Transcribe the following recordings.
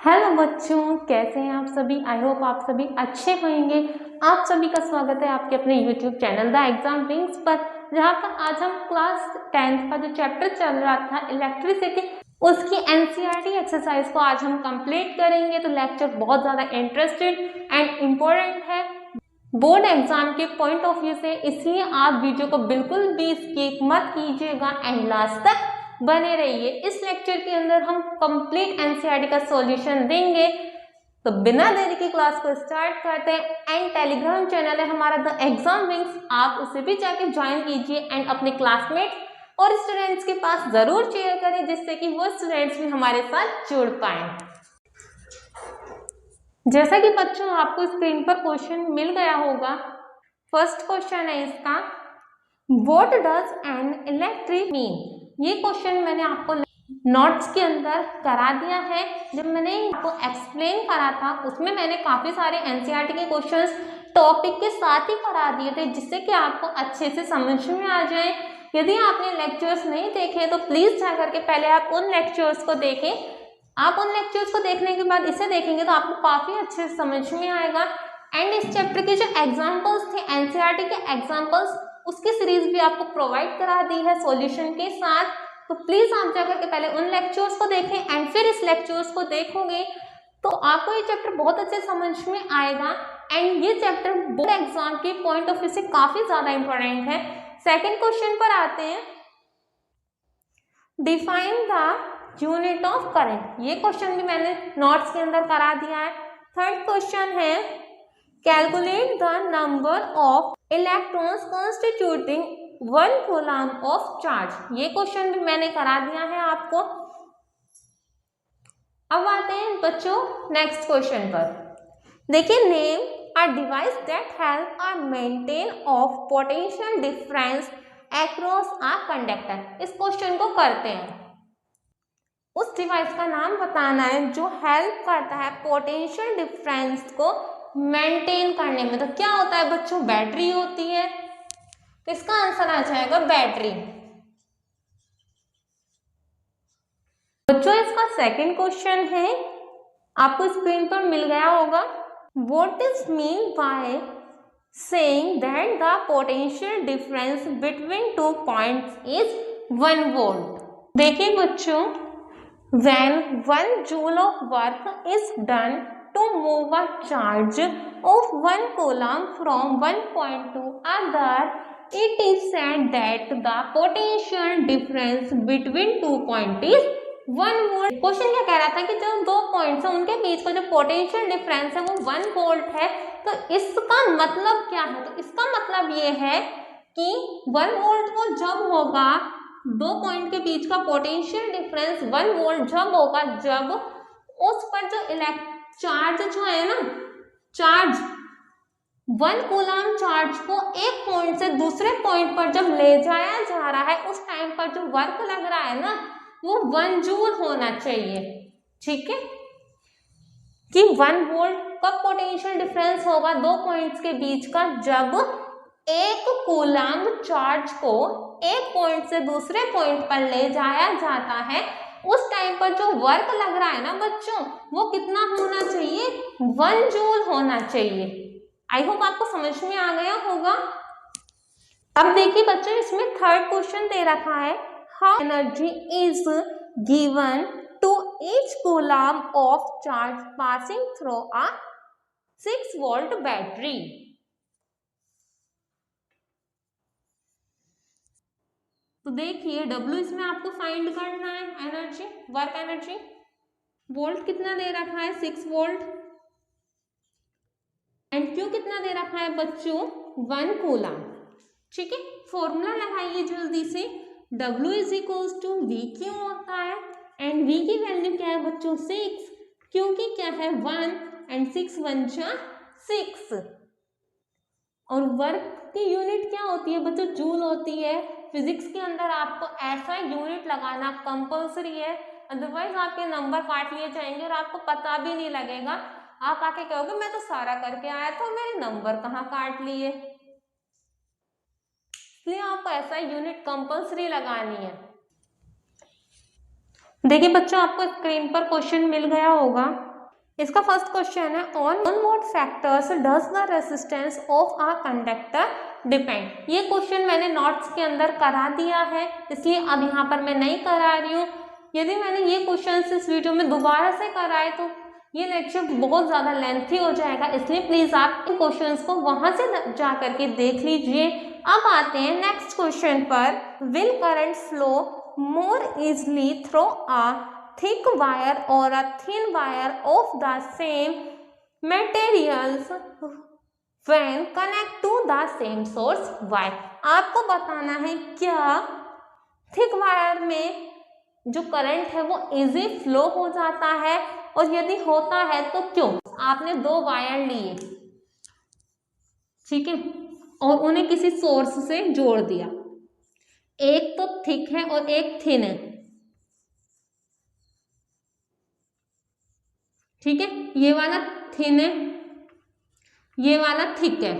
Hello बच्चों, कैसे हैं आप सभी। आई होप आप सभी अच्छे होंगे। आप सभी का स्वागत है आपके अपने YouTube channel the exam wings पर, जहां पर आज हम क्लास 10th का जो चैप्टर चल रहा था इलेक्ट्रिसिटी, उसकी एनसीईआरटी एक्सरसाइज को आज हम कंप्लीट करेंगे। तो लेक्चर बहुत ज़्यादा इंटरेस्टेड एंड इम्पोर्टेंट है बोर्ड एग्जाम के पॉइंट ऑफ व्यू से, इसलिए आप वीडियो को बिल्कुल भी स्किप मत कीजिएगा एंड लास्ट तक बने रहिए। इस लेक्चर के अंदर हम कंप्लीट एनसीईआरटी का सॉल्यूशन देंगे। तो बिना देरी की क्लास को स्टार्ट करते हैं। एंड टेलीग्राम चैनल है हमारा द एग्जाम विंग्स, आप उसे भी जाके ज्वाइन कीजिए एंड अपने क्लासमेट्स और स्टूडेंट्स के पास जरूर शेयर करें, जिससे कि वो स्टूडेंट्स भी हमारे साथ जुड़ पाए। जैसा कि बच्चों आपको स्क्रीन पर क्वेश्चन मिल गया होगा, फर्स्ट क्वेश्चन है इसका, what does an electric mean. ये क्वेश्चन मैंने आपको नोट्स के अंदर करा दिया है। जब मैंने आपको एक्सप्लेन करा था उसमें मैंने काफी सारे एनसीईआरटी के क्वेश्चंस टॉपिक के साथ ही करा दिए थे, जिससे कि आपको अच्छे से समझ में आ जाए। यदि आपने लेक्चर्स नहीं देखे तो प्लीज जाकर के पहले आप उन लेक्चर्स को देखें। आप उन लेक्चर्स को देखने के बाद इसे देखेंगे तो आपको काफी अच्छे से समझ में आएगा। एंड इस चैप्टर के जो एग्जाम्पल्स थे, एनसीईआरटी के एग्जाम्पल्स, उसकी सीरीज भी आपको प्रोवाइड करा दी है सॉल्यूशन के साथ। तो प्लीज आप जाकर के पहले उन लेक्चर्स को देखें एंड फिर इस लेक्चर्स को देखोगे तो आपको ये चैप्टर बहुत अच्छे समझ में आएगा। एंड ये चैप्टर बोर्ड एग्जाम के पॉइंट ऑफ व्यू से काफी ज्यादा इंपॉर्टेंट है। सेकेंड क्वेश्चन पर आते हैं, define the unit of current. ये क्वेश्चन भी मैंने नोट्स के अंदर करा दिया है। थर्ड क्वेश्चन है, calculate the number of electrons constituting 1 coulomb of charge. ये क्वेश्चन भी मैंने करा दिया है आपको। अब आते हैं बच्चों नेक्स्ट क्वेश्चन पर। देखिए, name a device that help a maintain of potential difference across a conductor. इस क्वेश्चन को करते हैं, उस डिवाइस का नाम बताना है जो हेल्प करता है पोटेंशियल डिफरेंस को मेंटेन करने में। तो क्या होता है बच्चों, बैटरी होती है। तो इसका आंसर आ जाएगा बैटरी। बच्चों इसका सेकंड क्वेश्चन है, आपको स्क्रीन पर मिल गया होगा, what is mean by saying that the potential difference between 2 points is 1 volt. देखिए बच्चों, when 1 joule of work is done to move a charge of 1 coulomb from one point to other, it is said that the potential difference between 2 points is 1 volt। Question क्या कह रहा था कि जो 2 points हैं उनके बीच का जो पोटेंशियल डिफरेंस है वो 1 वोल्ट है। तो इसका मतलब क्या है, तो इसका मतलब ये है कि 1 वोल्ट वो जब होगा, 2 पॉइंट के बीच का पोटेंशियल डिफरेंस 1 वोल्ट जब होगा जब उस पर जो चार्ज जो है ना, चार्ज 1 कूलम चार्ज को एक पॉइंट से दूसरे पॉइंट पर जब ले जाया जा रहा है, उस टाइम पर जो वर्क लग रहा है ना वो 1 जूल होना चाहिए। ठीक है, कि 1 वोल्ट का पोटेंशियल डिफरेंस होगा 2 पॉइंट्स के बीच का जब 1 कूलम चार्ज को एक पॉइंट से दूसरे पॉइंट पर ले जाया जाता है। उस टाइम पर जो वर्क लग रहा है ना बच्चों, वो कितना होना चाहिए, 1 जूल होना चाहिए। आई होप आपको समझ में आ गया होगा। अब देखिए बच्चों, इसमें थर्ड क्वेश्चन दे रखा है, how energy is given to each coulomb of charge passing through a 6 volt battery. तो देखिए W इसमें आपको फाइंड करना है, एनर्जी, वर्क एनर्जी। वोल्ट कितना दे रखा है, 6 वोल्ट। एंड Q कितना दे रखा है बच्चों, 1 कूलम। ठीक है, फॉर्मूला लगाइए जल्दी से। W is equals to V Q होता है एंड V की वैल्यू क्या है बच्चों, 6, क्योंकि क्या है 1 एंड 6 1 जा 6। और वर्क की यूनिट क्या होती है बच्चों, जूल होती है। फिजिक्स के अंदर आपको ऐसा यूनिट लगाना कंपल्सरी है, अदरवाइज आपके नंबर काट लिए जाएंगे और आपको पता भी नहीं लगेगा। आप आके कहोगे मैं तो सारा करके आया था, मेरे नंबर कहाँ काट लिए। इसलिए आपको ऐसा यूनिट कंपल्सरी लगानी है। देखिए बच्चों, आपको स्क्रीन पर क्वेश्चन मिल गया होगा, इसका फर्स्ट क्वेश्चन है on what factors does the resistance of a conductor depend. ये क्वेश्चन मैंने नोट्स के अंदर करा दिया है, इसलिए अब यहाँ पर मैं नहीं करा रही हूँ। यदि मैंने ये क्वेश्चन इस वीडियो में दोबारा से कराए तो ये लेक्चर बहुत ज़्यादा लेंथी हो जाएगा, इसलिए प्लीज़ आप इन क्वेश्चंस को वहाँ से जा करके देख लीजिए। अब आते हैं नेक्स्ट क्वेश्चन पर। Will current flow more easily through a thick wire और a thin wire of the same materials when connect to the same source? Why. आपको बताना है क्या थिक वायर में जो करंट है वो इजी फ्लो हो जाता है, और यदि होता है तो क्यों? आपने दो वायर लिए, ठीक है, और उन्हें किसी सोर्स से जोड़ दिया, एक तो थिक है और एक थिन है, ठीक है, ये वाला थिन है, ये वाला थिक है,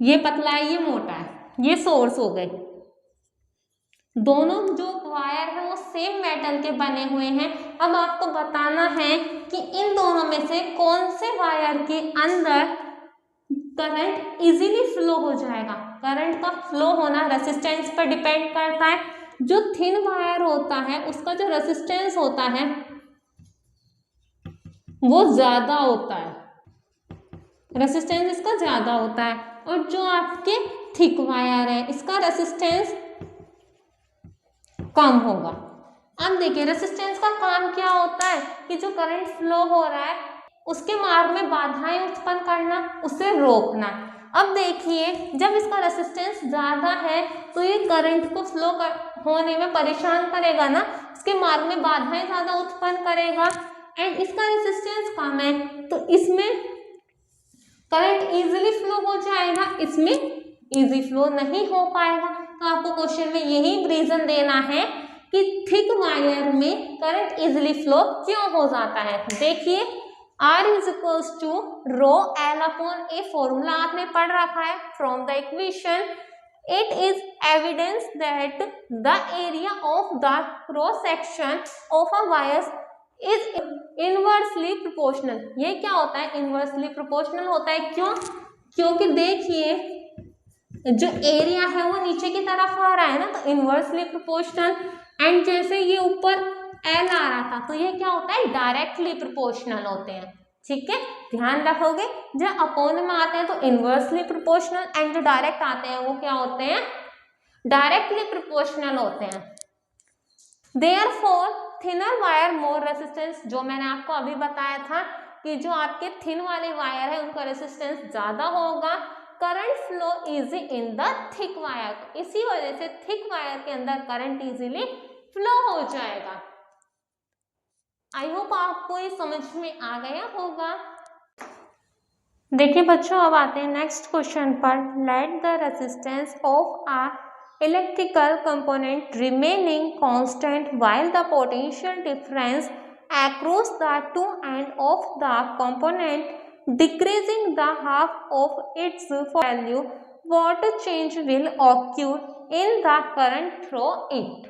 ये पतला है, ये मोटा है, ये सोर्स हो गए। दोनों जो वायर है वो सेम मेटल के बने हुए हैं। अब आपको बताना है कि इन दोनों में से कौन से वायर के अंदर करंट इजीली फ्लो हो जाएगा। करंट का फ्लो होना रेजिस्टेंस पर डिपेंड करता है। जो थिन वायर होता है उसका जो रेजिस्टेंस होता है वो ज्यादा होता है, रेजिस्टेंस इसका ज्यादा होता है, और जो आपके थिक वायर है इसका रेजिस्टेंस कम होगा। अब देखिए रेजिस्टेंस का काम क्या होता है कि जो करंट फ्लो हो रहा है उसके मार्ग में बाधाएं उत्पन्न करना, उसे रोकना। अब देखिए जब इसका रेजिस्टेंस ज्यादा है तो ये करंट को फ्लो होने में परेशान करेगा ना, इसके मार्ग में बाधाएं ज्यादा उत्पन्न करेगा। एंड इसका रेजिस्टेंस कम है तो इसमें करंट इजीली फ्लो हो जाएगा, इसमें इजी फ्लो नहीं हो पाएगा। तो आपको क्वेश्चन में यही रीजन देना है कि थिक वायर में करंट इजीली फ्लो क्यों हो जाता है। देखिए R is equals to rho L upon A, formula आपने पढ़ रखा है from the equation. It is evidence that the area of the cross section of a wire is inversely proportional. ये क्या होता है? इनवर्सली प्रोपोर्शनल होता है। क्यों? क्योंकि देखिए जो एरिया है वो नीचे की तरफ आ रहा है ना, तो इनवर्सली प्रोपोर्शनल। एंड जैसे ये ऊपर एल आ रहा था तो ये क्या होता है? डायरेक्टली प्रोपोर्शनल होते हैं। ठीक है, ध्यान रखोगे। जब अपोन में आते हैं तो इनवर्सली प्रोपोर्शनल, एंड जो डायरेक्ट आते हैं वो क्या होते हैं? डायरेक्टली प्रोपोर्शनल होते हैं। Therefore thinner wire more resistance, जो मैंने आपको अभी बताया था कि जो आपके थिन वाले वायर है उनका रेजिस्टेंस ज्यादा होगा। Current flow easy in the thick wire, इसी वजह से थिक वायर के अंदर करंट इजीली फ्लो हो जाएगा। आई होप आपको ये समझ में आ गया होगा। देखिए बच्चों अब आते हैं नेक्स्ट क्वेश्चन पर। Let the resistance of a electrical component remaining constant while the potential difference across the two ends of the component decreasing the half of its value. What change will occur in the current through it?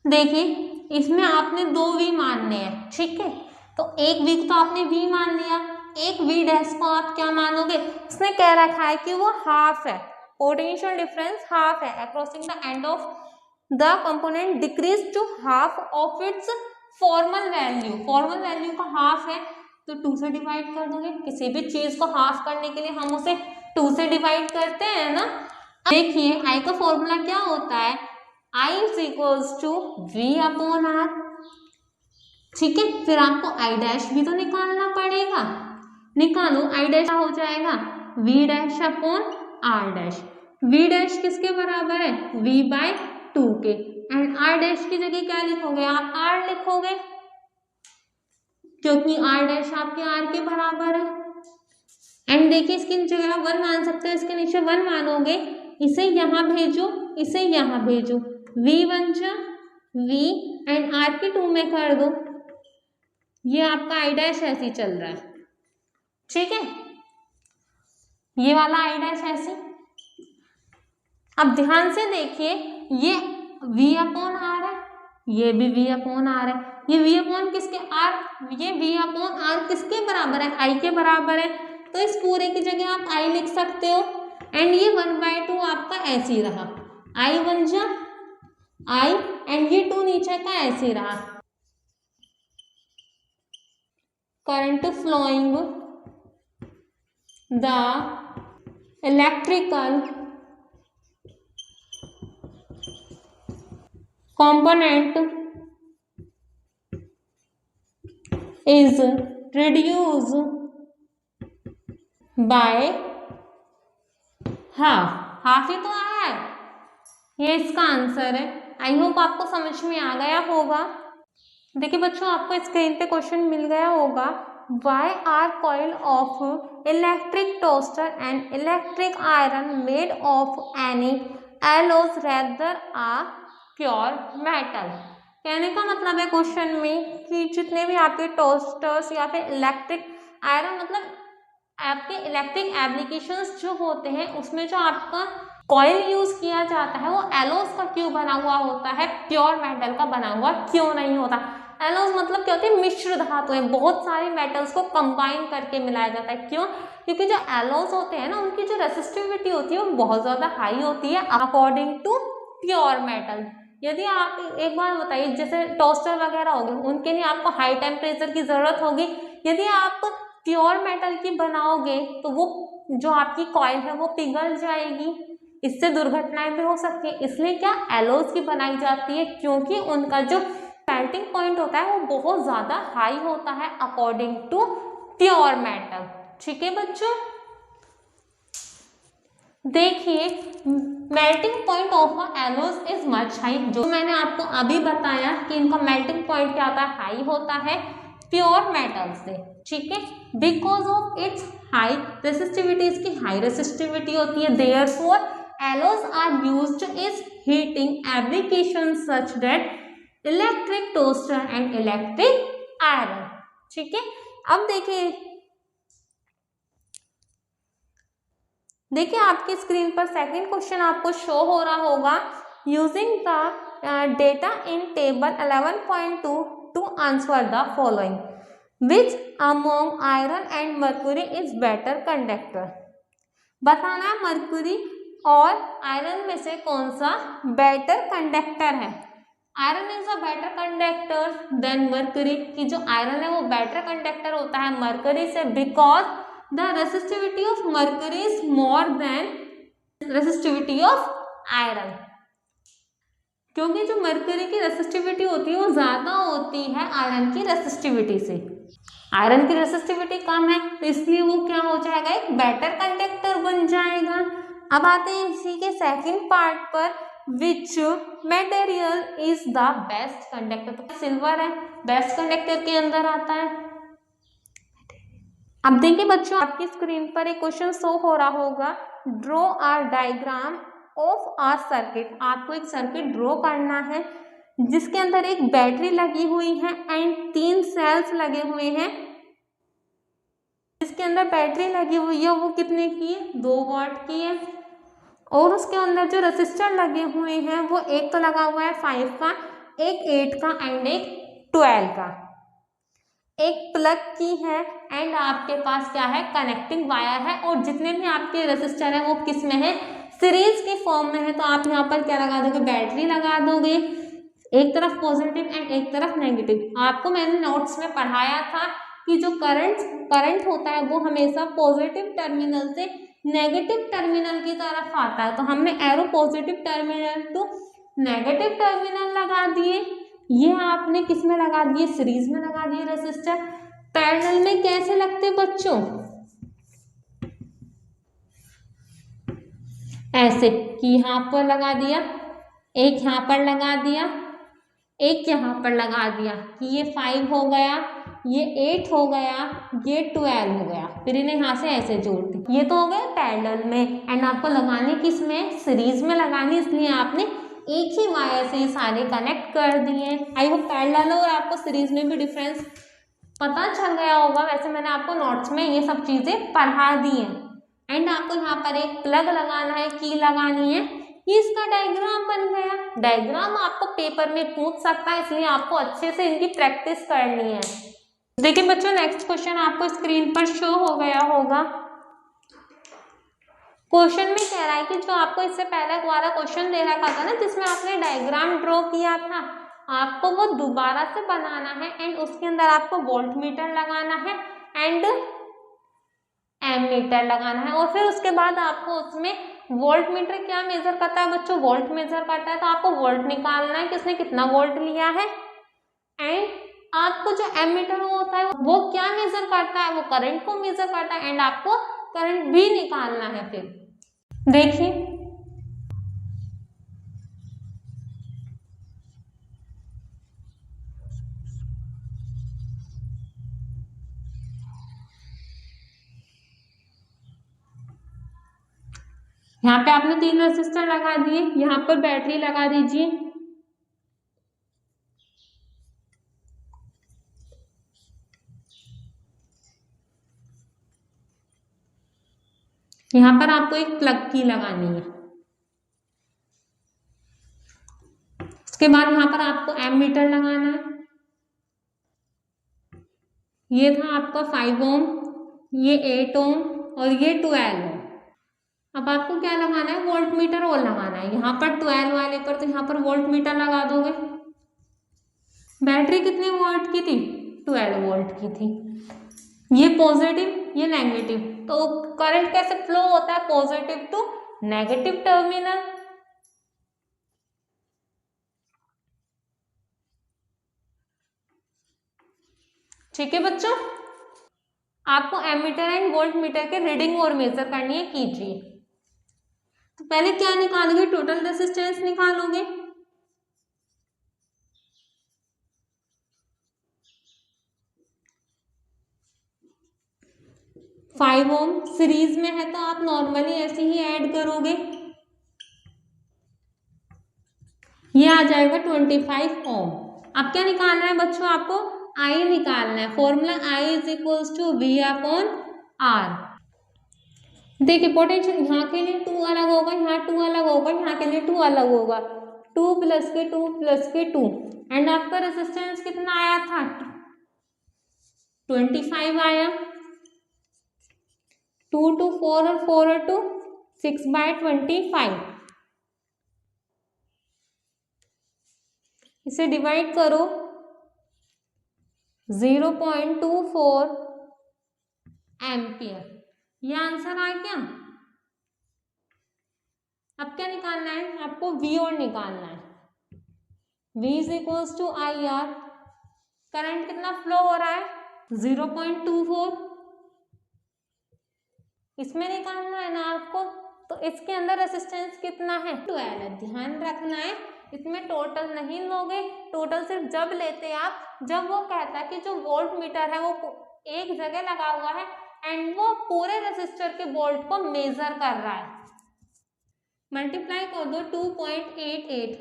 देखिए इसमें आपने दो v मानने हैं, ठीक है, तो एक v तो आपने v मान लिया, एक v डैश को आप क्या मानोगे? उसने कह रखा है कि वो हाफ है, पोटेंशियल डिफरेंस हाफ है, across the end of the component decreases to half of its formal value. Formal value का हाफ है तो 2 से डिवाइड कर दोगे। किसी भी चीज को हाफ करने के लिए हम उसे 2 से डिवाइड करते हैं ना। देखिए आई का फॉर्मूला क्या होता है? I is equals to V upon R। ठीक है, फिर आपको I डैश भी तो निकालना पड़ेगा, निकालो। I डैश हो जाएगा V dash upon R dash. V dash किसके बराबर है? V बाय 2 के। एंड R डैश की जगह क्या लिखोगे आप? R लिखोगे, क्योंकि R डैश आपके R के बराबर है। एंड देखिए इसकी जगह आप 1 मान सकते हो, इसके नीचे 1 मानोगे, इसे यहाँ भेजो, इसे यहाँ भेजो, V1 जा V एंड R के 2 में कर दो। ये आपका I डैश ऐसे चल रहा है, ठीक है, ये वाला I डैश ऐसे। अब ध्यान से देखिए, ये V अपॉन R है, ये भी V अपॉन R है, ये V अपॉन किसके R, ये V अपॉन R किसके बराबर है, I के बराबर है। तो इस पूरे की जगह आप I लिख सकते हो एंड ये 1/2 आपका ऐसे ही रहा, I बन जा I एंड ये 2 नीचे का ऐसे ही रहा। Current flowing the electrical component is reduced by half ही तो आया है, ये इसका आंसर है। आई होप आपको समझ में आ गया होगा। देखिए बच्चों, आपको स्क्रीन पे क्वेश्चन मिल गया होगा, Why are coil of electric toaster and electric iron made of any alloys rather a pure metal? कहने का मतलब है क्वेश्चन में कि जितने भी आपके टोस्टर्स या फिर इलेक्ट्रिक आयरन, मतलब आपके इलेक्ट्रिक एप्लीकेशंस जो होते हैं उसमें जो आपका कॉइल यूज किया जाता है वो एलोस का क्यों बना हुआ होता है, प्योर मेटल का बना हुआ क्यों नहीं होता। एलोस मतलब क्या होती है, मिश्र धातुएं, बहुत सारे मेटल्स को कंबाइन करके मिलाया जाता है। क्यों? क्योंकि जो एलोस होते हैं ना, उनकी जो रेसिस्टिविटी होती है वो बहुत ज्यादा हाई होती है अकॉर्डिंग टू प्योर मेटल। यदि आप एक बार बताइए, जैसे टोस्टर वगैरह हो गए, उनके लिए आपको हाई टेम्परेचर की जरूरत होगी। यदि आप प्योर मेटल की बनाओगे तो वो जो आपकी कॉइल है वो पिघल जाएगी, इससे दुर्घटनाएं भी हो सकती है। इसलिए क्या एलोस की बनाई जाती है, क्योंकि उनका जो मेल्टिंग पॉइंट होता है वो बहुत ज्यादा हाई होता है अकॉर्डिंग टू प्योर मेटल। ठीक है बच्चों, देखिए melting point of alloys is much high, जो मैंने आपको अभी बताया कि इनका मेल्टिंग पॉइंट क्या होता है, हाई होता है प्योर मेटल से। ठीक है, because of its high resistivity, इसकी हाई रेसिस्टिविटी होती है, therefore alloys are used is heating application such that electric toaster and electric iron. ठीक है, अब देखिए आपकी स्क्रीन पर सेकंड क्वेश्चन आपको शो हो रहा होगा, using the data in table 11.2 to answer the following, which among iron and mercury is better conductor. बताना है मर्क्यूरी और आयरन में से कौन सा बेटर कंडक्टर है। Iron is a better conductor than mercury, कि जो आयरन है वो बेटर कंडक्टर होता है मर्क्यूरी से, because the resistivity of mercury is more than resistivity of iron, क्योंकि जो मर्क्यूरी की रेसिस्टिविटी होती है वो ज्यादा होती है आयरन की रेसिस्टिविटी से। आयरन की रेसिस्टिविटी कम है तो इसलिए वो क्या हो जाएगा, एक बेटर कंडक्टर बन जाएगा। अब आते हैं इसी के सेकंड पार्ट पर, which material is the best conductor. तो सिल्वर है, बेस्ट कंडक्टर के अंदर आता है। अब देखिए बच्चों, आपकी स्क्रीन पर एक क्वेश्चन शो हो रहा होगा, draw a diagram of a circuit. आपको एक सर्किट ड्रॉ करना है जिसके अंदर एक बैटरी लगी हुई है एंड 3 सेल्स लगे हुए हैं। जिसके अंदर बैटरी लगी हुई है वो कितने की है, 2 वाट की है, और उसके अंदर जो रेसिस्टर लगे हुए हैं वो एक तो लगा हुआ है 5 का, एक 8 का एंड एक 12 का। एक प्लग की है एंड आपके पास क्या है, कनेक्टिंग वायर है, और जितने भी आपके रेसिस्टर है वो किस में है, सीरीज के फॉर्म में है। तो आप यहाँ पर क्या लगा दोगे, बैटरी लगा दोगे, एक तरफ पॉजिटिव एंड एक तरफ नेगेटिव। आपको मैंने नोट्स में पढ़ाया था कि जो करंट होता है वो हमेशा पॉजिटिव टर्मिनल से नेगेटिव टर्मिनल की तरफ आता है। तो हमने arrow positive terminal to negative terminal लगा दिए। ये आपने किस में लगा दिए, सीरीज में लगा दिए रेसिस्टर। पैरेलल में कैसे लगते बच्चों, ऐसे कि यहाँ पर लगा दिया, एक यहाँ पर लगा दिया, एक यहाँ पर लगा दिया, कि ये 5 हो गया, ये 8 हो गया, ये 12 हो गया, फिर इन्हें यहाँ से ऐसे जोड़ दी। ये तो हो गया पैरेलल में, एंड आपको लगाने किस में, सीरीज में लगानी, इसलिए आपने एक ही वायर से ये सारे कनेक्ट कर दिए। आई होप पैरेलल और आपको सीरीज में भी डिफरेंस पता चल गया होगा। वैसे मैंने आपको नोट्स में ये सब चीजें पढ़ा दी हैं। एंड आपको यहाँ पर एक प्लग लगाना है, की लगानी है, ये इसका डायग्राम बन गया। डायग्राम आपको पेपर में पूछ सकता है, इसलिए आपको अच्छे से इनकी प्रैक्टिस करनी है। देखिए बच्चों, नेक्स्ट क्वेश्चन आपको स्क्रीन पर शो हो गया होगा। क्वेश्चन में कह रहा है कि जो आपको इससे पहले वाला क्वेश्चन दे रखा था ना, जिसमें आपने डायग्राम ड्रॉ किया था, आपको वो दोबारा से बनाना है एंड उसके अंदर आपको वोल्ट मीटर लगाना है एंड एमीटर लगाना है। और फिर उसके बाद आपको उसमें वोल्ट मीटर क्या मेजर करता है बच्चों, वोल्ट मेजर करता है, तो आपको वोल्ट निकालना है कि उसने कितना वोल्ट लिया है। एंड आपको जो एमीटर होता है वो क्या मेजर करता है, वो करंट को मेजर करता है एंड आपको करंट भी निकालना है। फिर देखिए यहाँ पे आपने 3 रेजिस्टर लगा दिए, यहाँ पर बैटरी लगा दीजिए। यहाँ पर आपको एक प्लग की लगानी है। उसके बाद यहाँ पर आपको एमीटर लगाना है। ये था आपका 5 ओम, ये 8 ओम और ये 12 ओम। अब आपको क्या लगाना है, वोल्ट मीटर और लगाना है। यहाँ पर 12 वाले पर तो यहाँ पर वोल्ट मीटर लगा दोगे। बैटरी कितने वोल्ट की थी, 12 वोल्ट की थी। ये पॉजिटिव ये नेगेटिव, तो करंट कैसे फ्लो होता है, पॉजिटिव टू नेगेटिव टर्मिनल। ठीक है बच्चों, आपको एमीटर एंड वोल्ट मीटर के रीडिंग और मेजर करनी है, कीजिए। तो पहले क्या निकालोगे, टोटल रेजिस्टेंस निकालोगे। फाइव ओम सीरीज में है तो आप नॉर्मली ऐसे ही ऐड करोगे, ये आ जाएगा 25 ओम। अब क्या निकालना है बच्चों, आपको आई निकालना है। Formula I is equals to V upon R. देखिए पोटेंशियल यहाँ के लिए 2 अलग होगा, यहाँ 2 अलग होगा, यहाँ के लिए 2 अलग होगा। 2 प्लस के 2 प्लस के 2 एंड आपका रेजिस्टेंस कितना आया था, 25 आया। 2 to 4 और 4 और 2 6/25। इसे डिवाइड करो, 0.24 एम्पियर। यह आंसर आ गया। अब क्या निकालना है, आपको V और निकालना है। V is equals to I R. Current कितना फ्लो हो रहा है, 0.24। इसमें निकालना है ना आपको, तो इसके अंदर रेजिस्टेंस कितना है, 12। ध्यान रखना है इसमें टोटल नहीं लोगे, टोटल सिर्फ जब लेते हैं आप जब वो कहता है कि जो वोल्ट मीटर है वो एक जगह लगा हुआ है एंड वो पूरे रेजिस्टर के वोल्ट को मेजर कर रहा है। मल्टीप्लाई कर दो 2.88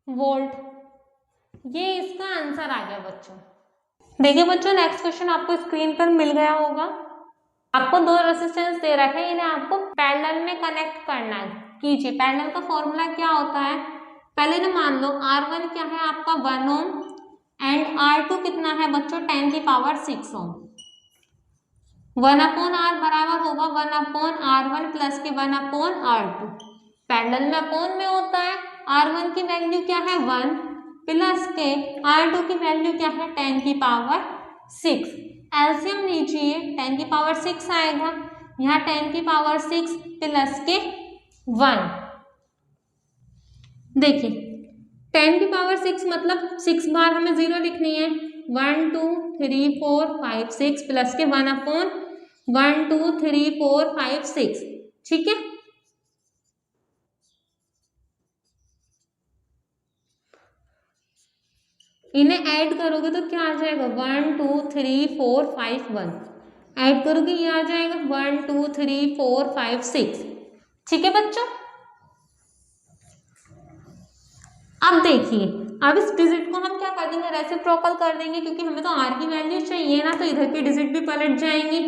वोल्ट, ये इसका आंसर आ गया बच्चों। देखिए बच्चों, नेक्स्ट क्वेश्चन आपको स्क्रीन पर मिल गया होगा। आपको 2 रेजिस्टेंस दे रखे हैं, इन्हें आपको पैरेलल में कनेक्ट करना है। कीजिए, पैरेलल का फॉर्मूला क्या होता है, पहले ना मान लो R1 क्या है आपका 1 ओम एंड R2 कितना है बच्चों 10⁶ ओम। 1/R बराबर होगा 1/R1 प्लस के 1/R2। पैरेलल में अपोन में होता है। R1 की वैल्यू क्या है 1 प्लस के R2 की वैल्यू क्या है 10⁶। एलसीएम लीजिए, 10⁶ आएगा, यहाँ 10⁶ प्लस के 1। देखिए 10⁶ मतलब 6 बार हमें 0 लिखनी है। 1 2 3 4 5 6 प्लस के 1/1 2 3 4 5 6। ठीक है, इन्हें ऐड करोगे तो क्या आ जाएगा 1 2 3 4 5 1। ऐड करोगे ये आ जाएगा 1 2 3 4 5 6। ठीक है बच्चों, अब देखिए, अब इस डिजिट को हम क्या कर देंगे, रेसिप्रोकल कर देंगे, क्योंकि हमें तो आर की वैल्यू चाहिए ना, तो इधर की डिजिट भी पलट जाएंगी।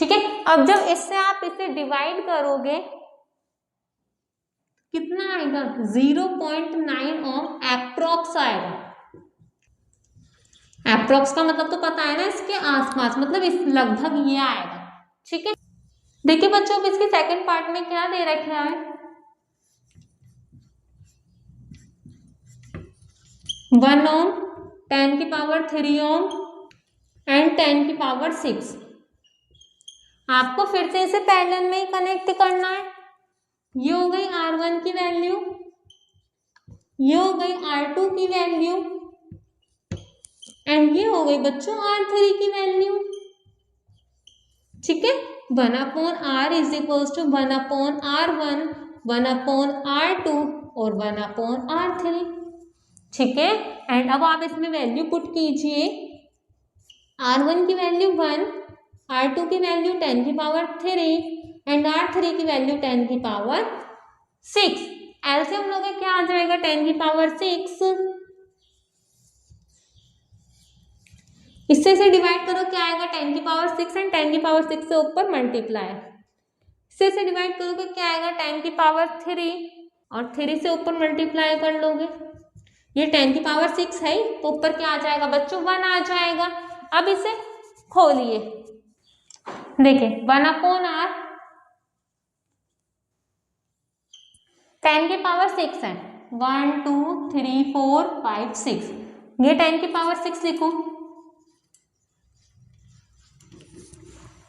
ठीक है। अब जब इससे आप इसे डिवाइड करोगे कितना आएगा 0.9 ओम एप्रोक्स आएगा। एप्रोक्स का मतलब तो पता है ना, इसके आसपास, मतलब इस लगभग ये आएगा। ठीक है, देखिए बच्चों अब इसके सेकंड पार्ट में क्या दे रखा है, 1 ओम, 10 की पावर 3 ओम एंड 10 की पावर 6। आपको फिर से इसे पैरेलल में ही कनेक्ट करना है। ये हो गई R1 की वैल्यू, ये हो गई R2 की वैल्यू एंड ये हो गई बच्चों R3 की वैल्यू। ठीक है, 1/r is equals to 1/r1, 1/r2 और 1/r3। ठीक है, एंड अब आप इसमें वैल्यू पुट कीजिए। R1 की वैल्यू 1, R2 की वैल्यू 10 की पावर 3 एंड R3 की वैल्यू 10 की पावर 6। एलसीएम लोगे क्या आ जाएगा 10 की पावर 6। इससे इसे डिवाइड करो क्या आएगा 10 की पावर 6 एंड 10 की पावर 6 से ऊपर मल्टीप्लाई। इससे इसे डिवाइड करोगे क्या आएगा 10 की पावर 3 और 3 से ऊपर मल्टीप्लाई कर लोगे। ये 10 की पावर 6 है तो ऊपर क्या आ जाएगा बच्चों 1 आ जाएगा। अब इसे खोलिए, देखिए 1/r 10 की पावर 6 है, 1 2 3 4 5 6, ये 10 की पावर 6 लिखो,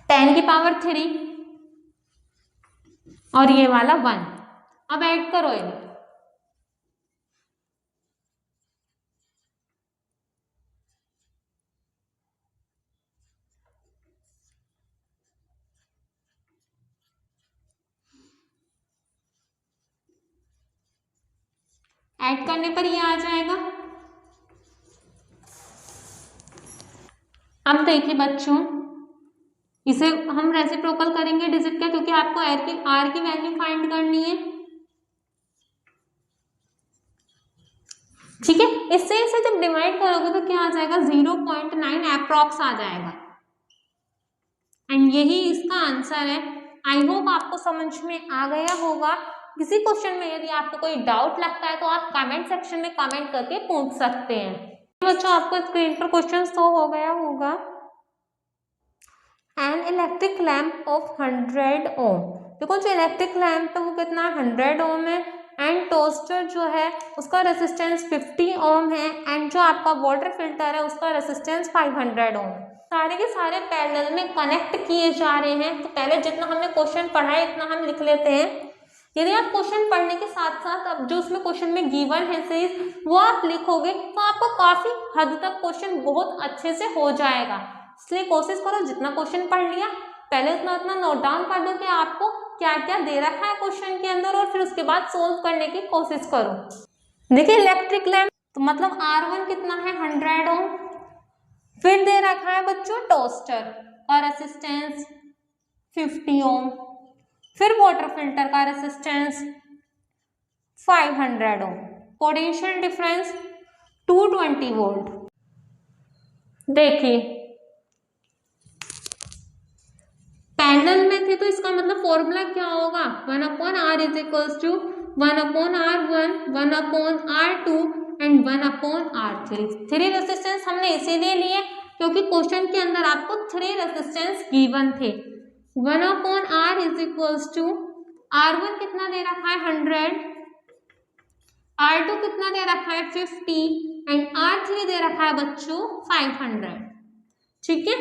10 की पावर 3 और ये वाला 1। अब ऐड करो ये, ऐड करने पर ये आ जाएगा। अब देखिए बच्चों इसे हम रेसिप्रोकल करेंगे डिजिट का, क्योंकि आपको आर की वैल्यू फाइंड करनी है। ठीक है, इससे इसे जब डिवाइड करोगे तो क्या आ जाएगा 0.9 एप्रोक्स आ जाएगा एंड यही इसका आंसर है। आई होप आपको समझ में आ गया होगा। किसी क्वेश्चन में यदि आपको कोई डाउट लगता है तो आप कमेंट सेक्शन में कमेंट करके पूछ सकते हैं। बच्चों आपको स्क्रीन पर क्वेश्चन शो हो गया होगा। एन इलेक्ट्रिक लैम्प ऑफ 100 ओम, देखो जो इलेक्ट्रिक लैम्प है वो कितना 100 ओम है एंड टोस्टर जो है उसका रेसिस्टेंस 50 ओम है एंड जो आपका वाटर फिल्टर है उसका रेसिस्टेंस 500 ओम है। सारे के सारे पैरेलल में कनेक्ट किए जा रहे हैं। तो पहले जितना हमने क्वेश्चन पढ़ा है इतना हम लिख लेते हैं। यदि आप क्वेश्चन पढ़ने के साथ साथ अब जो उसमें क्वेश्चन में गिवन है सीरीज वो आप लिखोगे तो आपको काफी हद तक क्वेश्चन बहुत अच्छे से हो जाएगा। इसलिए कोशिश करो जितना क्वेश्चन पढ़ लिया पहले उतना नोट डाउन कर दो कि आपको क्या क्या दे रखा है क्वेश्चन के अंदर और फिर उसके बाद सोल्व करने की कोशिश करो। देखिए इलेक्ट्रिक लैम्प तो मतलब R1 कितना है 100 ओम, फिर दे रखा है बच्चों टोस्टर का रेसिस्टेंस 50 ओम, फिर वाटर फिल्टर का resistance 500 ohm, potential difference 220 volt. देखिए पैरेलल में थे तो इसका मतलब फॉर्मूला क्या होगा 1/r is equals to 1/r1, 1/r2 and 1/r3। 3 resistance हमने इसीलिए लिए क्योंकि क्वेश्चन के अंदर आपको 3 रेसिस्टेंस गिवन थे। 1/r is equals to R1 कितना दे रखा है 100, R2 कितना दे रखा है 50 एंड R3 दे रखा है बच्चों 500। ठीक है,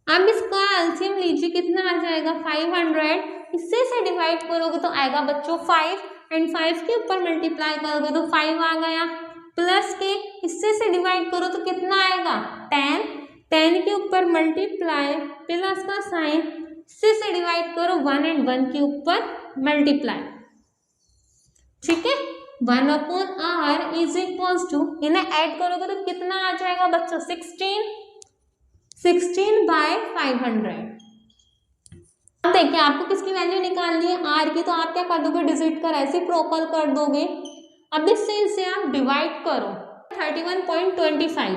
अब इसका एलसीएम लीजिए कितना आ जाएगा 500, इससे से डिवाइड करोगे तो आएगा बच्चों 5 एंड 5 के ऊपर मल्टीप्लाई करोगे तो 5 आ गया, प्लस के इससे से डिवाइड करो तो कितना आएगा 10, 10 के ऊपर मल्टीप्लाई प्लस का साइन, इससे से डिवाइड करो 1 एंड 1 के ऊपर मल्टीप्लाई। ठीक है, 1/r इज इक्वल्स टू इन्हें ऐड करोगे तो कितना आ जाएगा बच्चों 16/500। अब देखिए आपको किसकी वैल्यू निकालनी है r की, तो आप क्या कर दोगे डिजिट का रेसिप्रोकल कर दोगे। अब इससे आप डिवाइड करो 31.25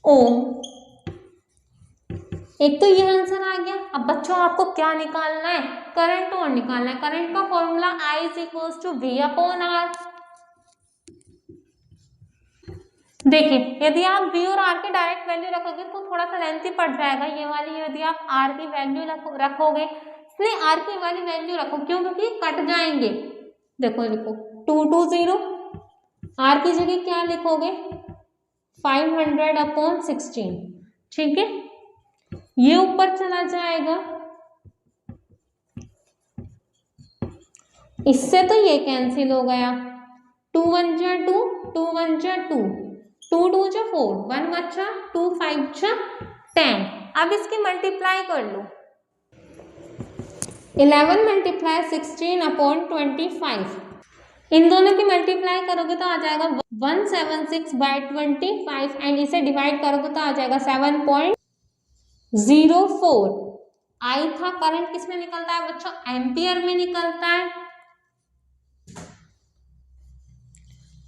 ओम एक तो ये आंसर आ गया। अब बच्चों आपको क्या निकालना है, करंट और निकालना है। करंट का फॉर्मूला I = V/R। देखिए यदि आप V और R की डायरेक्ट वैल्यू रखोगे तो थोड़ा सा लेंथी पड़ जाएगा ये वाली। यदि आप R की वैल्यू रखोगे, इसलिए R की वाली वैल्यू रखो, क्यों? क्योंकि कट जाएंगे। देखो लिखो 2 2 0, R की जगह क्या लिखोगे 500/16, ठीक है। ये ऊपर चला जाएगा, इससे तो ये कैंसिल हो गया। 2 1 जा 2, 2 1 जा 2, 2 2 जा 4, 1 बचा, 2 5 जा 10। अब इसकी मल्टीप्लाई कर लो। 11 × 16/25। इन दोनों की मल्टीप्लाई करोगे तो आ जाएगा 176/25 एंड इसे डिवाइड करोगे तो आ जाएगा 7.04। आई था करंट किस में निकलता है बच्चों, एम्पियर में निकलता है,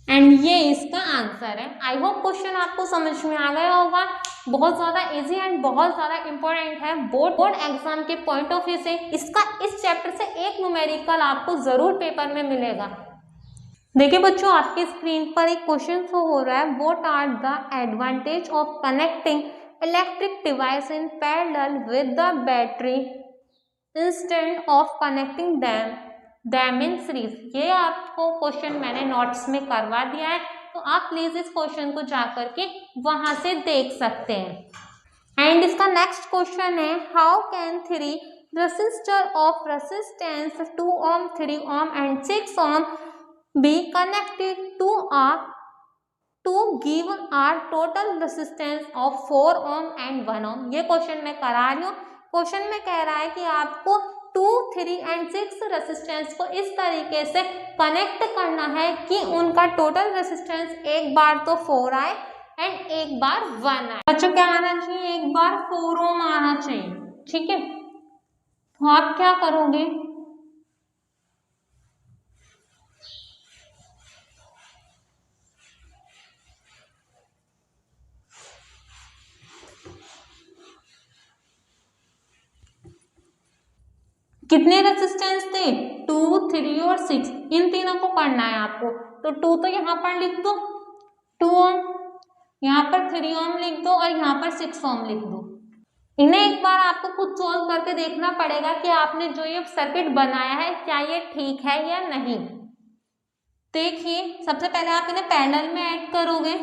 एंड ये इसका आंसर है। आई होप क्वेश्चन आपको समझ में आ गया होगा। बहुत ज्यादा इजी एंड बहुत ज्यादा इंपॉर्टेंट है बोर्ड एग्जाम के पॉइंट ऑफ व्यू से। इसका इस चैप्टर से एक न्यूमेरिकल आपको जरूर पेपर में मिलेगा। देखिए बच्चों आपकी स्क्रीन पर एक क्वेश्चन शो हो रहा है, what are the advantage of connecting electric device in parallel with the battery instead of connecting them in series. ये आपको क्वेश्चन मैंने नोट्स में करवा दिया है, तो आप प्लीज इस क्वेश्चन को जाकर के वहां से देख सकते हैं। एंड इसका नेक्स्ट क्वेश्चन है, how can 3 resistor of resistance 2 ohm, 3 ohm and 6 ohm be connected to give a total resistance of 4 ohm and 1 ohm। ये क्वेश्चन मैं करा रही हूँ। क्वेश्चन में कह रहा है कि आपको 2, 3 एंड 6 रेसिस्टेंस को इस तरीके से कनेक्ट करना है कि उनका टोटल रेसिस्टेंस एक बार तो 4 आए एंड एक बार 1 आए। बच्चों क्या आना चाहिए, एक बार 4 ohm आना चाहिए, ठीक है। तो आप क्या करोगे, कितने रेसिस्टेंस थे 2, 3 और 6, इन तीनों को करना है आपको। तो 2 तो यहाँ पर लिख दो 2 ohm, यहाँ पर 3 ohm लिख दो और यहाँ पर 6 ohm लिख दो। इन्हें एक बार आपको खुद सोल्व करके देखना पड़ेगा कि आपने जो ये सर्किट बनाया है क्या ये ठीक है या नहीं। देखिए सबसे पहले आप इन्हें पैरेलल में ऐड करोगे।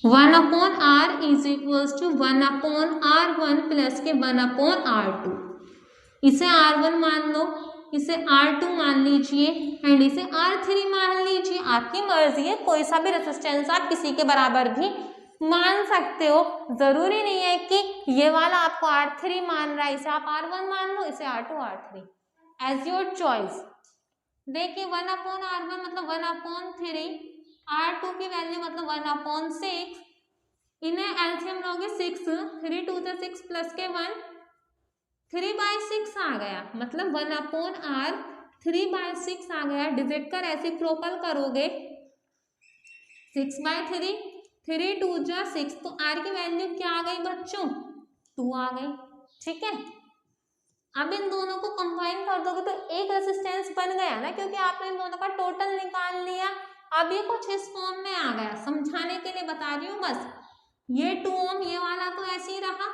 1/R = 1/R1 प्लस के 1/R2। इसे R1 मान लो, इसे R2 मान लीजिए एंड इसे R3 मान लीजिए। आपकी मर्जी है, कोई सा भी रेजिस्टेंस आप किसी के बराबर भी मान सकते हो। जरूरी नहीं है कि ये वाला आपको R3 मान रहा है, इसे आप R1 मान लो, इसे R2 R3 as your choice. देखिए 1/R1 मतलब 1/3, R2 की वैल्यू मतलब 1/6। इन्हें एलसीएम लोगे 6, 3 2 6 प्लस के 1, 3/6 आ गया, मतलब 1/R 3/6 आ गया। डिजिट का रेसिप्रोकल करोगे 6/3, 3 2 जा 6, तो R की वैल्यू क्या आ गई बच्चों 2 आ गई, ठीक है। अब इन दोनों को कंबाइन कर दोगे तो एक रेसिस्टेंस बन गया ना, क्योंकि आपने इन दोनों का टोटल निकाल लिया। अब ये कुछ इस फॉर्म में आ गया, समझाने के लिए बता रही हूँ बस। ये 2 ohm ये वाला तो ऐसे ही रहा,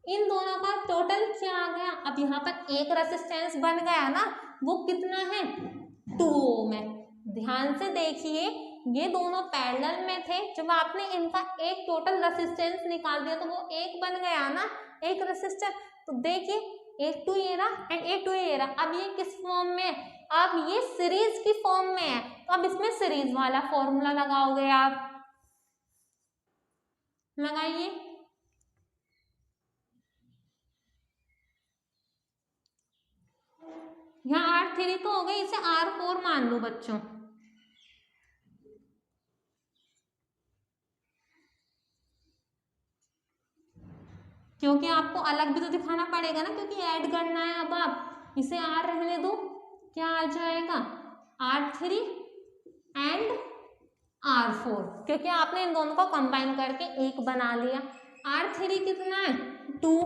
इन दोनों का टोटल क्या आ गया। अब यहाँ पर एक रेसिस्टेंस बन गया ना, वो कितना है 2 ohm है। ध्यान से देखिए ये दोनों पैरेलल में थे, जब आपने इनका एक टोटल रेसिस्टेंस निकाल दिया तो वो एक बन गया ना, एक रेसिस्टर। तो देखिए एक 2 ये रहा एंड एक 2 ये रहा। अब ये किस फॉर्म में है, अब ये सीरीज की फॉर्म में है, तो अब इसमें सीरीज वाला फॉर्मूला लगाओगे आप, लगाइए। यहाँ R3 तो हो गई, इसे R4 मान लो बच्चों, क्योंकि आपको अलग भी तो दिखाना पड़ेगा ना, क्योंकि ऐड करना है। अब आप इसे R रहने दो, क्या आ जाएगा R3 एंड R4, क्योंकि आपने इन दोनों को कंबाइन करके एक बना लिया। R3 कितना है 2,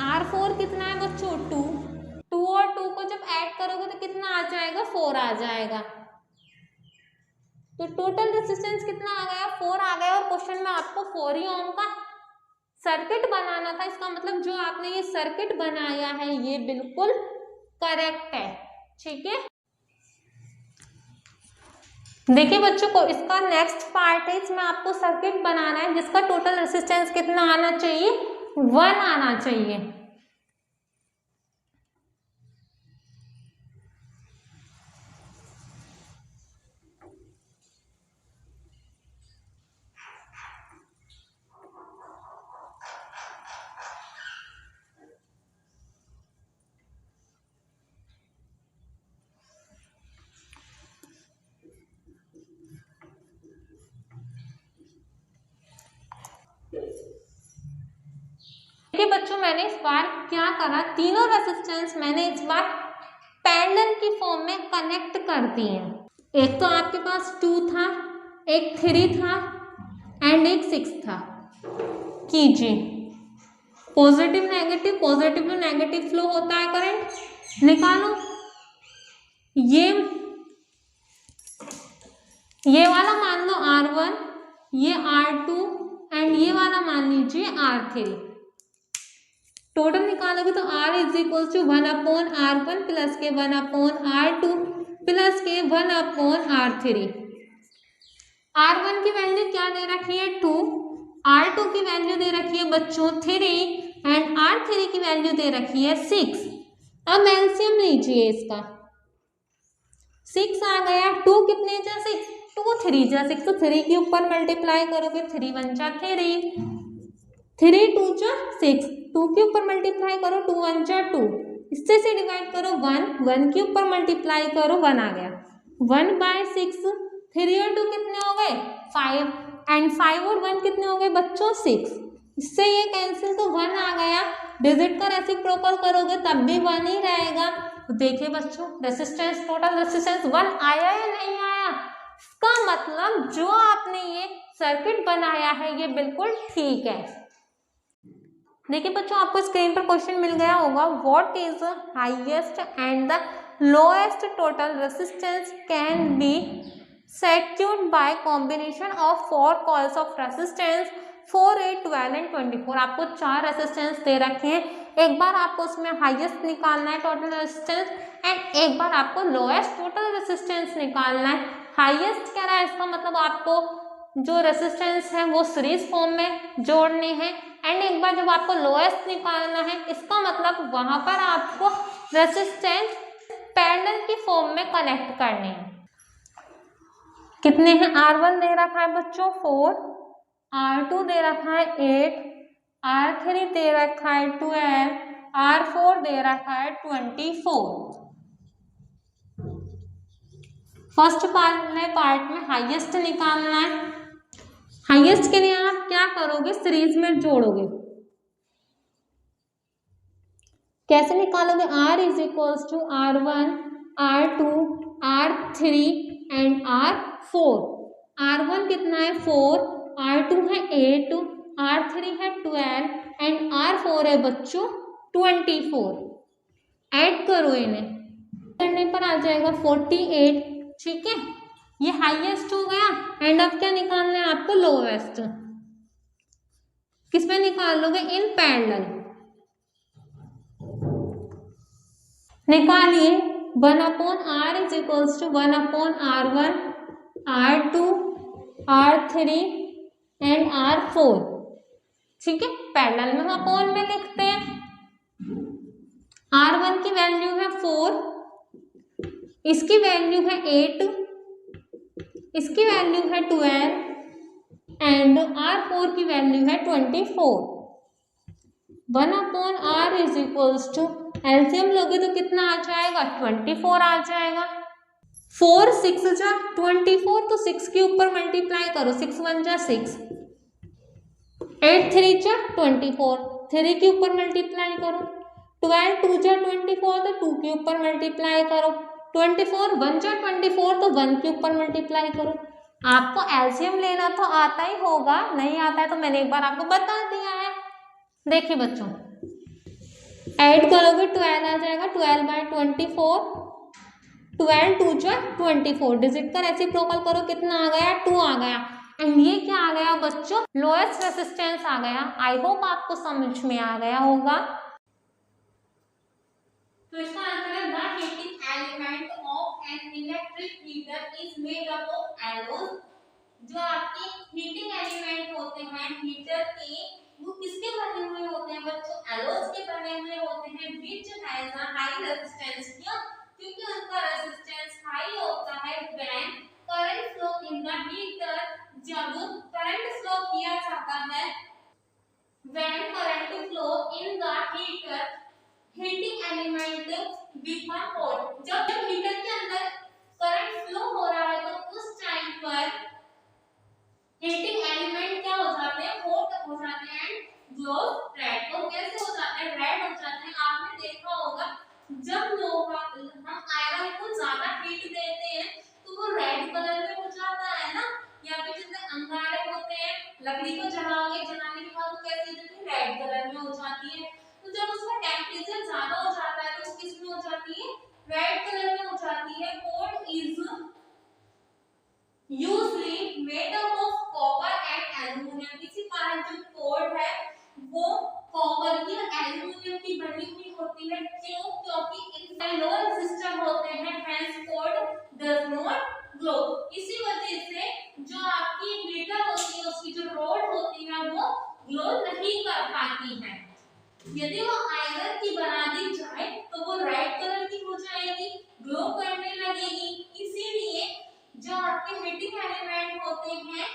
R4 कितना है बच्चों 2, 2 और 2 को जब ऐड करोगे तो कितना आ जाएगा 4 आ जाएगा। तो टोटल रेजिस्टेंस कितना आ गया 4 आ गया, और क्वेश्चन में आपको 4 ही ओम का सर्किट बनाना था। इसका मतलब जो आपने ये सर्किट बनाया है ये बिल्कुल करेक्ट है। ठीक है, देखिए बच्चों को इसका नेक्स्ट पार्ट है, इसमें आपको सर्किट बनाना है जिसका टोटल रेजिस्टेंस कितना आना चाहिए 1 आना चाहिए। देखिए बच्चों मैंने इस बार क्या करा, तीनों रेजिस्टेंस मैंने इस बार पैरेलल की फॉर्म में कनेक्ट कर दिए। एक तो आपके पास 2 था, एक 3 था एंड एक 6 था। कीजिए positive negative, positive to negative flow होता है करंट, निकालो। ये वाला मान लो R1, ये R2 एंड ये वाला मान लीजिए R3। टोटल निकालोगे तो R is equal to 1/R1 plus के 1/R2 प्लस के 1/R3। R1 की वैल्यू क्या दे रखी है 2, R2 की वैल्यू दे रखी है बच्चों 3 एंड R3 की वैल्यू दे रखी है 6। अब एलसीएम लीजिए इसका, 6 आ गया, 2 कितने जा 6, 2 3 जा 6, तो 3 के ऊपर मल्टीप्लाई करोगे 3 1 जा 3, 3 2 जा 6, 2 के ऊपर मल्टीप्लाई करो 2 1 जा 2, इससे से डिवाइड करो 1, 1 के ऊपर मल्टीप्लाई करो 1 आ गया, 1/6, 3 और 2 कितने हो गए 5 एंड 5 और 1 कितने हो गए बच्चों 6, इससे ये कैंसिल तो 1 आ गया। डिजिट का रेसिप्रोकल करोगे तब भी 1 ही रहेगा। तो देखिए बच्चों रेसिस्टेंस, टोटल रेसिस्टेंस 1 आया या नहीं आया, इसका मतलब जो आपने ये सर्किट बनाया है ये बिल्कुल ठीक है। देखिए बच्चों आपको स्क्रीन पर क्वेश्चन मिल गया होगा, what is the highest and the lowest total resistance can be secured by combination of 4 coils of resistance 4, 8, 12 and 24। आपको 4 रेजिस्टेंस दे रखे हैं, एक बार आपको उसमें हाईएस्ट निकालना है टोटल रेजिस्टेंस एंड एक बार आपको लोएस्ट टोटल रेजिस्टेंस निकालना है। हाईएस्ट कह रहा है, इसका मतलब आपको जो रेजिस्टेंस है वो सीरीज फॉर्म में जोड़ने हैं एंड एक बार जब आपको लोएस्ट निकालना है इसका मतलब वहां पर आपको रेजिस्टेंस पैरेलल की फॉर्म में कनेक्ट करने हैं। कितने हैं, R1 दे रखा है बच्चों 4, R2 दे रखा है 8, R3 दे रखा है 12, R4 दे रखा है 24। फर्स्ट पार्ट में हाईएस्ट निकालना है। हाईएस्ट के लिए आप क्या करोगे, सीरीज में जोड़ोगे। कैसे निकालोगे, R is equals to R1, R2, R3 and R4। R1 कितना है 4, R2 है 8, R3 है 12 एंड R4 है बच्चों 24। ऐड करो इन्हें, करने पर आ जाएगा 48। ठीक है, ये हाईएस्ट हो गया एंड अब क्या निकालना है आपको, लोवेस्ट। किस पे निकालोगे, इन पैरेलल। निकालिए 1/R is equals to 1/R1, R2, R3 and R4। ठीक है, पैरेलल में हम अपॉन में लिखते हैं। R1 की वैल्यू है 4, इसकी वैल्यू है 8, इसकी वैल्यू है 12 एंड R4 की वैल्यू है 24। 1/R is equals to LCM लोगे तो कितना आ जाएगा, 24 आ जाएगा। 4 6 जा 24, तो 6 के ऊपर मल्टीप्लाई करो, 6 1 जा 6, 8 3 जा 24, 3 के ऊपर मल्टीप्लाई करो, 12 2 जा 24, तो 2 के ऊपर मल्टीप्लाई करो, 24 1 जा 24, तो 1 के ऊपर मल्टीप्लाई करो, आपको एलसीएम लेना तो आता ही होगा, नहीं आता है तो मैंने एक बार आपको बता दिया है। देखिए बच्चों, ऐड करोगे 12 आ जाएगा, 12/24, 12 2 जो 24, डिजिट का रेसिप्रोकल करो, कितना आ गया 2 आ गया। एंड ये क्या आ गया बच्चों, लोएस्ट रेसिस्टेंस आ गया। आई होप आपको समझ में आ गया होगा। तो इसका आंसर है the heating element of an electric heater is made up of anode. जो आपके हीटिंग एलिमेंट होते हैं हीटर के, वो किसके बने हुए होते हैं बच्चों, एलोस के बने हुए होते हैं, which has a high resistance. क्यों? क्योंकि उनका रेजिस्टेंस हाई होता है when current flow in the heater. जब करंट फ्लो किया जाता है, when current flow in the heater, heating element become hot. जब हीटर के अंदर करंट फ्लो हो रहा है तो उस टाइम पर हीटिंग एलिमेंट क्या हो जाते हैं, हॉट हो जाते हैं एंड ग्लो रेड। तो कैसे हो जाते हैं, रेड हो जाते हैं। आपने देखा होगा जब लोहा हम आयरन को ज्यादा हीट देते हैं तो वो रेड कलर में हो जाता है ना, या फिर जैसे अंगारे होते हैं, लकड़ी को जलाओगे, जलाने के बाद वो कैसी हो जाती है, रेड कलर में हो जाती है। तो जब उसका टेम्परेचर ज्यादा हो जाता है तो वो किस में हो जाती है, रेड कलर में हो जाती है। Code is usually made up of copper and aluminum। इसी कारण जो कोड है वो कॉपर की और एल्यूमिनियम की बनी हुई होती है। क्यों? क्योंकि इनमें लो रेजिस्टर होते हैं, hence code does not glow। इसी वजह से जो आपकी हीटर होती है उसकी जो रोड होती है वो ग्लो नहीं कर पाती है। यदि वो आयरन की बना दी जाए तो वो रेड कलर की हो जाएगी, ग्लो करने लगेगी। इसीलिए जो आपके हीटिंग एलिमेंट होते हैं,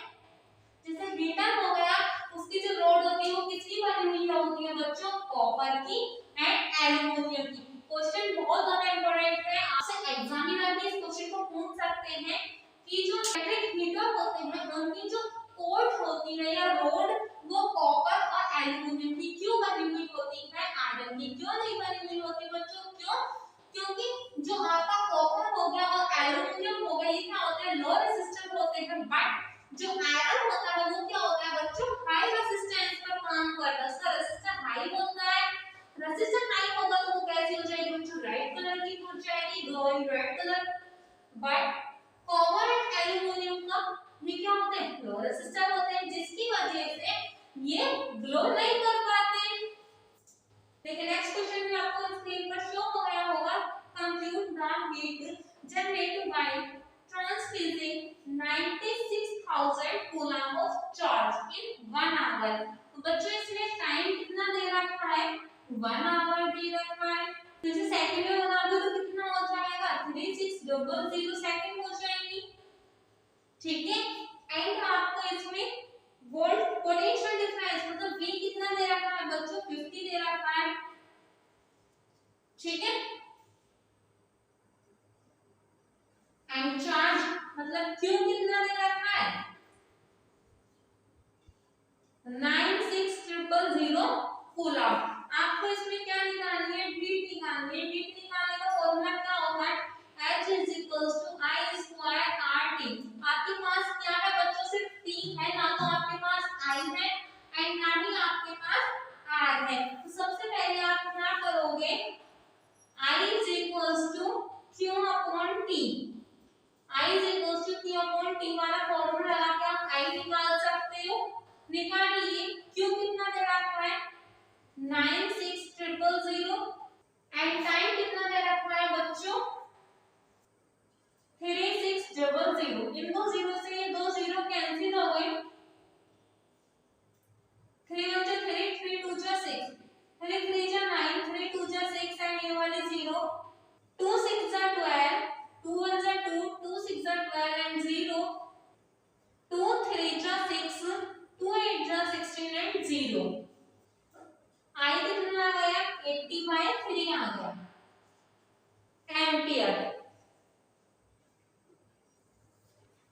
जैसे हीटर हो गया, उसकी जो रोड होती है वो किसकी बनी हुई होती है बच्चों, कॉपर की एंड एल्यूमिनियम की। क्वेश्चन बहुत ज्यादा इंपॉर्टेंट है, आपसे एग्जामिनर भी इस क्वेश्चन को पूछ सकते हैं कि जो इलेक्ट्रिक हीटर होते हैं उनकी जो कोट होती है या रोड वो कॉपर और एल्यूमिनियम की क्यों बनी हुई होती है, आयरन की क्यों नहीं बनी हुई होती बच्चों। क्यों? क्योंकि जो आपका कॉपर हो गया और एल्यूमिनियम हो गया, ये क्या होते हैं, लो रेजिस्टेंस होते हैं। बट जो आयरन होता है वो क्या होता है बच्चों, हाई रेजिस्टेंस पर काम करता है। उसका रेजिस्टेंस हाई होता है, रेजिस्टेंस हाई होगा तो वो कैसी हो जाएगी बच्चों, रेड कलर की हो जाएगी, glowing red colour. But copper and aluminium का ये क्या होते हैं, लो रेजिस्टेंस होते हैं, जिसकी वजह से ये ग्लो नहीं कर पाते। देखिए नेक्स्ट क्वेश्चन भी आपको स्क्रीन पर शो हो गया होगा। Compute the heat generated by transfusing 96,000 coulomb of charge in 1 hour. तो बच्चों इसमें टाइम कितना दे रखा है, 1 आवर दे रखा है। तो इसे सेकंड में बना दो तो कितना हो जाएगा, 3600 सेकंड हो जाएगी। ठीक है, एंड आपको इसमें वोल्ट पोटेंशियल डिफरेंस मतलब V कितना दे रखा है बच्चों, 50 दे रखा है। ठीक है, एंड चार्ज मतलब Q कितना दे रखा है, 96,000 कूलम। आपको इसमें क्या निकालनी है, हीट निकालनी है। हीट निकालने का फॉर्मूला क्या होता है, H = I² RT। आपके पास क्या है बच्चों, सिर्फ T है, ना तो आपके पास I है एंड ना ही आपके पास R है। तो सबसे पहले आप क्या करोगे, I = Q/T। I = Q/T वाला फॉर्मूला लगा के आप I निकाल सकते हो। निकालिए, Q कितना दे रखा है, 96,000 एंड टाइम कितना दे रखा है बच्चों, 3600। इन दो जीरो से ये दो जीरो कैंसिल हो गए, 3 1 3 3 2 6, 3 3 9, 3 2 6 एंड ये वाली 0, 2 6 12, 2 1 2, 2 6 12 एंड 0, 2 3 6, 2 8 16 एंड 0। I कितना आ गया, 80/3 आ गया एम्पियर।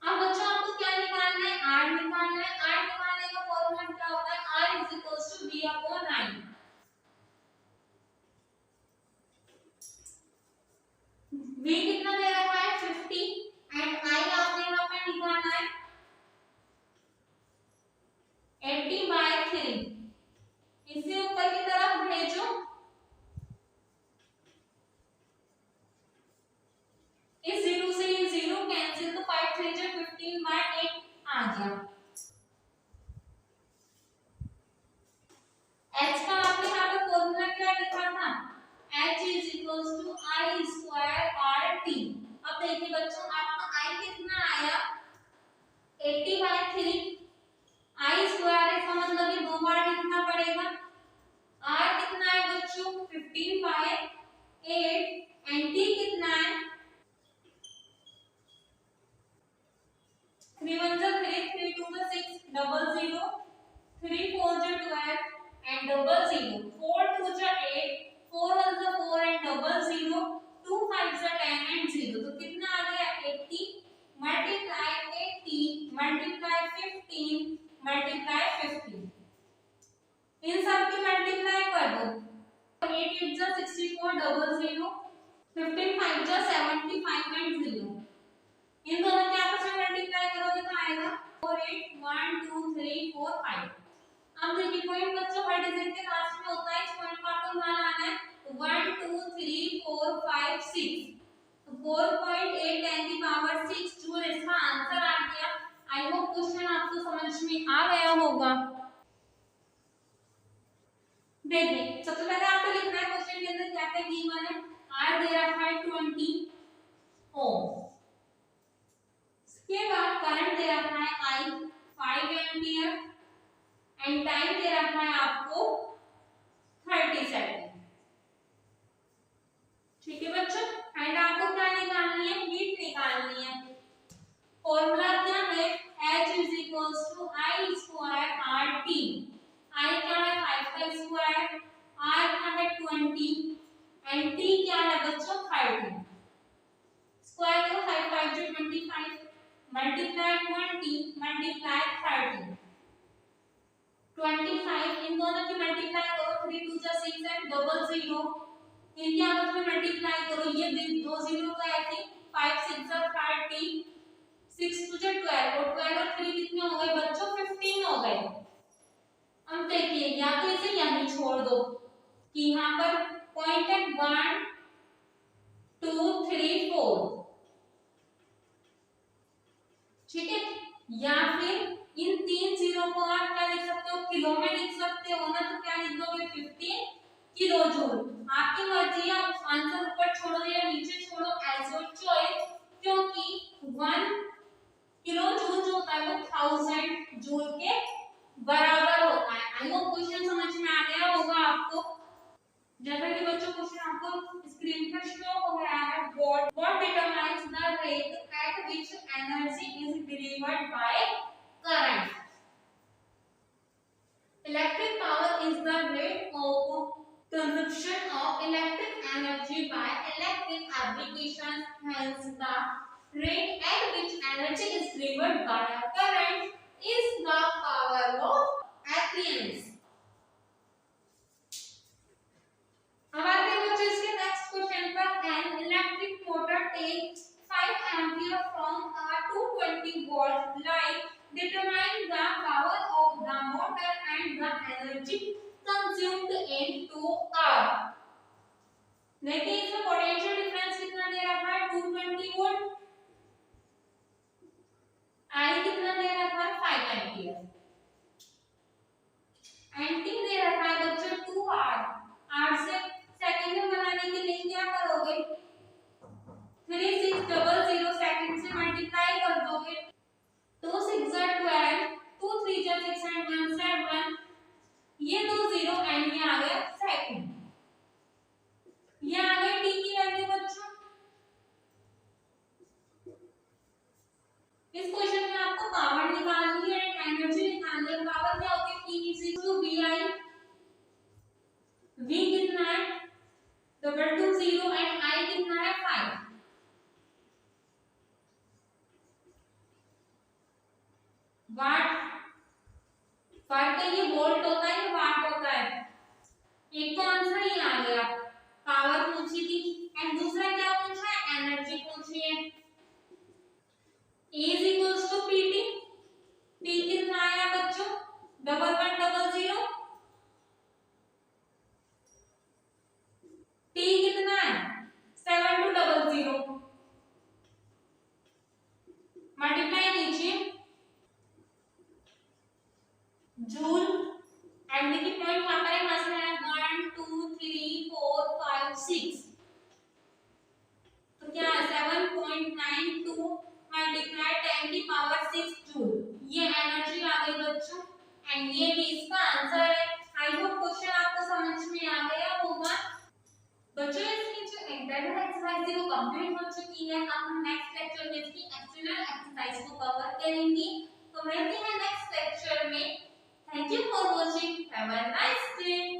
अब बच्चों आपको क्या निकालना है, R निकालना है। R निकालने का फॉर्मूला क्या होता है, R = V/9। V कितना दे रखा है, 50 एंड I आपने यहाँ पे निकालना है 80/3 इसे ऊपर की तरफ भेजो, इस 0 से ये 0 कैंसिल, तो 5 3 जा 15/8 आ गया। h का आपने यहाँ पे फॉर्मूला क्या लिखा था, h is equals to I square R T. अब देखिए बच्चों आपका i कितना आया 80/3, आई स्क्वायर इसका मतलब ये दो बार लिखना पड़ेगा, r कितना है बच्चों 15/8 एंड t कितना है 3 1 जा 3 3 2 जा 6 00 3 4 जा 12 and 00 4 2 जा 8 4 1 जा 4 and 00 2 5 जा 10 and 0, तो कितना आ गया 80 मल्टीप्लाई 80 मल्टीप्लाई 15 मल्टीप्लाई 15, इन सब की मल्टीप्लाई कर दो, 8 8 जा 64 00 15 5 जा 75 and 0, इन दोनों के आपस में मल्टीप्लाई करोगे तो आएगा 4 8 1 2 3 4 5। अब देखिए पॉइंट बच्चों हर डिजिट के लास्ट में होता है, इस पॉइंट को आपको मान आना है 1 2 3 4 5 6, तो 4.8 10 की पावर 6 जूल इसका आंसर आ गया। आई होप क्वेश्चन आपको समझ में आ गया होगा। देखिए सबसे पहले आपको लिखना है क्वेश्चन के अंदर क्या क्या गिवन है, आर दे रखा है 20 ओम, इसके बाद करंट दे रखा है आई 5 एम्पियर एंड टाइम दे रखा है आपको 30 सेकंड। ठीक है बच्चों, एंड आपको क्या निकालनी है, हीट निकालनी है। फॉर्मूला क्या है, H is equals to I square R T. I क्या है 5 का स्क्वायर, आर क्या है 20 एंड टी क्या है बच्चों 30। स्क्वायर करो 5 5 जो 25 मल्टीप्लाई 20 मल्टीप्लाई 30 25, इन दोनों की मल्टीप्लाई करो 3 2 जा 6 एंड 00, इनके आपस में मल्टीप्लाई करो, ये दो जीरो का ऐसे 5 6 जा 30 6 2 जा 12 और 12 और 3 कितने हो गए बच्चों 15 हो गए। अब देखिए या तो इसे यहीं छोड़ दो कि यहाँ पर पॉइंट है 1 2 3 4, ठीक है, या फिर इन तीन जीरो को आप क्या लिख सकते हो किलो में लिख सकते हो ना, तो क्या लिख दोगे 15 किलो जूल। आपकी मर्जी है, आप आंसर ऊपर छोड़ो या नीचे छोड़ो एज योर चॉइस, क्योंकि 1 किलो जूल जो होता है वो 1000 जूल के बराबर होता है। आई होप क्वेश्चन समझ में आ गया होगा आपको। जैसा कि बच्चों क्वेश्चन आपको स्क्रीन पर शो हो रहा है, what determines the rate at which energy is delivered by current? Electric power is the rate of consumption of electric energy by electric applications. Hence, the rate at which energy is delivered by a current is the power of appliance. अब आते हैं बच्चों इसके next question पर। An electric motor takes 5 ampere from a 220 volt line, determine the power of the motor and the energy consumed in 2 hour. देखिए इसमें potential difference कितना दे रखा है 220 वोल्ट, आई कितना दे रखा है 5 एम्पीयर, एंड टी दे रखा है बच्चों 2 आवर। आर से सेकंड में बनाने के लिए क्या करोगे 3600 सेकंड से मल्टीप्लाई कर दोगे, 2 6 जा 12 2 3 जा 6 एंड 1 7, ये दो जीरो एंड ये आ गया सेकंड, ये आ गई टी की वैल्यू बच्चों। इस क्वेश्चन में आपको पावर निकालनी है, एनर्जी निकालनी है। पावर क्या होती है P equal to VI, V कितना है 220 एंड I कितना है 5। वाट फर्क है, ये वोल्ट होता है ये वाट होता है। एक तो आंसर ही आ गया, पावर पूछी थी एंड दूसरा क्या पूछा है एनर्जी पूछी है। E is equals to PT, P कितना आया बच्चों 1100 टी कितना है 7200 मल्टीप्लाई कीजिए जूल एंड देखिए पॉइंट वहां पर है से है 1 2 3 4 5 6 तो क्या है 7.92 मल्टीप्लाई 10 की पावर 6 जूल ये एनर्जी आ गई बच्चों एंड ये भी इसका आंसर है। आई होप क्वेश्चन आपको समझ में आ गया होगा बच्चों। इसकी जो इंटरनल एक्सरसाइज है वो कंप्लीट हो चुकी है। अब हम नेक्स्ट लेक्चर में इसकी एक्सटर्नल एक्सरसाइज को कवर करेंगे। तो मिलते हैं नेक्स्ट लेक्चर में। Thank you for watching, have a nice day.